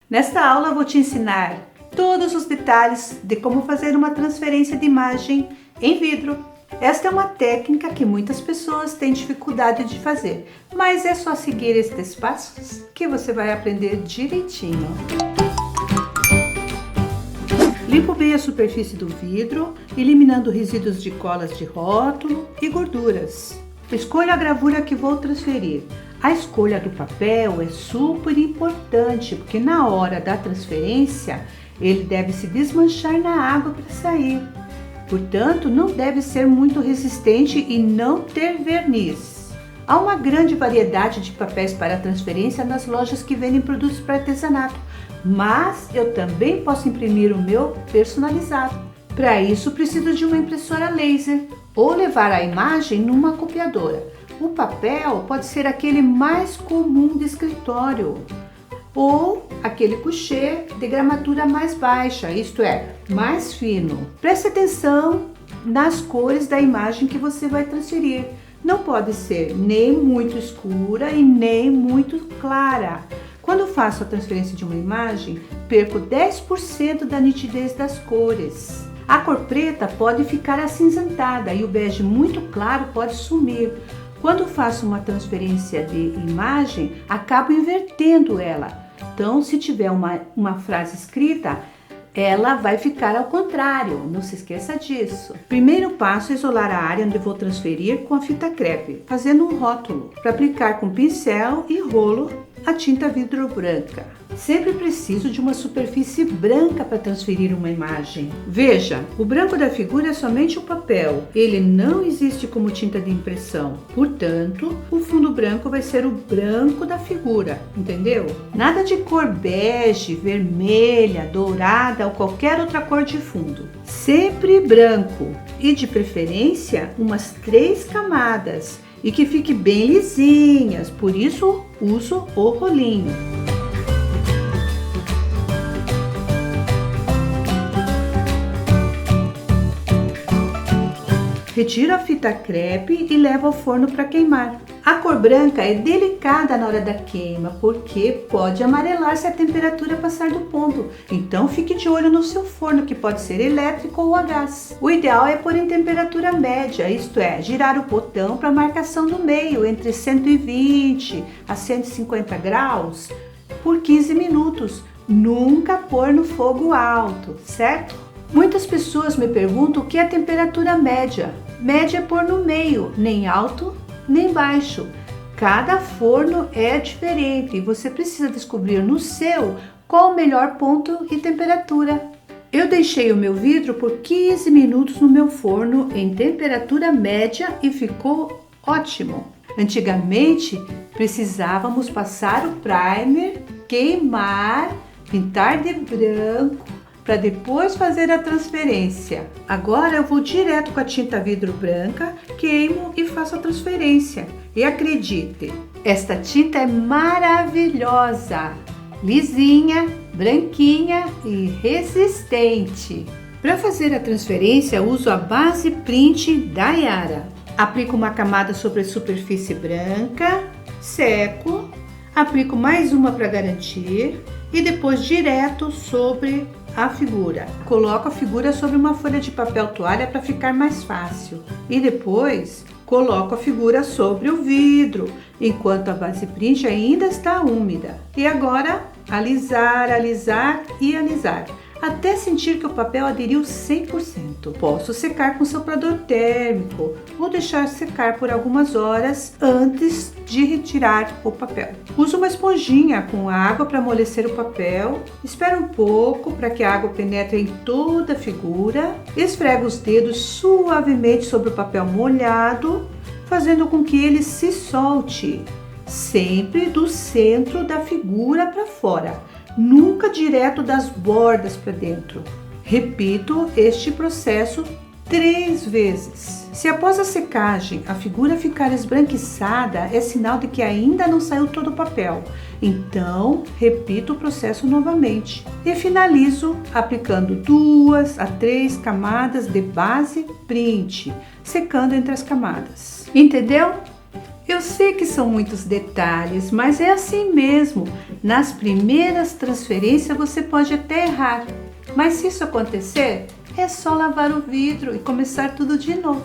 Nesta aula eu vou te ensinar todos os detalhes de como fazer uma transferência de imagem em vidro. Esta é uma técnica que muitas pessoas têm dificuldade de fazer, mas é só seguir estes passos que você vai aprender direitinho. Limpo bem a superfície do vidro, eliminando resíduos de colas de rótulo e gorduras. Escolha a gravura que vou transferir. A escolha do papel é super importante, porque na hora da transferência, ele deve se desmanchar na água para sair. Portanto, não deve ser muito resistente e não ter verniz. Há uma grande variedade de papéis para transferência nas lojas que vendem produtos para artesanato, mas eu também posso imprimir o meu personalizado. Para isso, preciso de uma impressora laser ou levar a imagem numa copiadora. O papel pode ser aquele mais comum de escritório ou aquele couché de gramatura mais baixa, isto é, mais fino. Preste atenção nas cores da imagem que você vai transferir. Não pode ser nem muito escura e nem muito clara. Quando faço a transferência de uma imagem, perco 10% da nitidez das cores. A cor preta pode ficar acinzentada e o bege muito claro pode sumir. Quando faço uma transferência de imagem, acabo invertendo ela. Então, se tiver uma frase escrita, ela vai ficar ao contrário, não se esqueça disso. Primeiro passo é isolar a área onde vou transferir com a fita crepe, fazendo um rótulo, para aplicar com pincel e rolo a tinta vidro branca. Sempre preciso de uma superfície branca para transferir uma imagem. Veja, o branco da figura é somente o papel, ele não existe como tinta de impressão. Portanto, o fundo branco vai ser o branco da figura, entendeu? Nada de cor bege, vermelha, dourada ou qualquer outra cor de fundo. Sempre branco e, de preferência, umas 3 camadas e que fique bem lisinhas, por isso uso o rolinho. Retiro a fita crepe e levo ao forno para queimar. A cor branca é delicada na hora da queima, porque pode amarelar se a temperatura passar do ponto. Então fique de olho no seu forno, que pode ser elétrico ou a gás. O ideal é pôr em temperatura média, isto é, girar o botão para a marcação do meio entre 120 a 150 graus por 15 minutos. Nunca pôr no fogo alto, certo? Muitas pessoas me perguntam o que é a temperatura média. Média é pôr no meio, nem alto nem baixo. Cada forno é diferente e você precisa descobrir no seu qual o melhor ponto e temperatura. Eu deixei o meu vidro por 15 minutos no meu forno em temperatura média e ficou ótimo. Antigamente precisávamos passar o primer, queimar, pintar de branco, para depois fazer a transferência. Agora eu vou direto com a tinta vidro branca, queimo e faço a transferência. E acredite, esta tinta é maravilhosa, lisinha, branquinha e resistente. Para fazer a transferência, uso a base print da Yara. Aplico uma camada sobre a superfície branca, seco, aplico mais uma para garantir e depois direto sobre a figura. Coloco a figura sobre uma folha de papel toalha para ficar mais fácil. E depois coloco a figura sobre o vidro, enquanto a base print ainda está úmida. E agora alisar, alisar e alisar, até sentir que o papel aderiu 100%. Posso secar com soprador térmico ou deixar secar por algumas horas antes de retirar o papel. Uso uma esponjinha com água para amolecer o papel. Espero um pouco para que a água penetre em toda a figura. Esfrego os dedos suavemente sobre o papel molhado, fazendo com que ele se solte, sempre do centro da figura para fora, nunca direto das bordas para dentro. Repito este processo 3 vezes. Se após a secagem a figura ficar esbranquiçada, é sinal de que ainda não saiu todo o papel. Então, repito o processo novamente e finalizo aplicando 2 a 3 camadas de base print, secando entre as camadas. Entendeu? Eu sei que são muitos detalhes, mas é assim mesmo. Nas primeiras transferências você pode até errar, mas se isso acontecer, é só lavar o vidro e começar tudo de novo.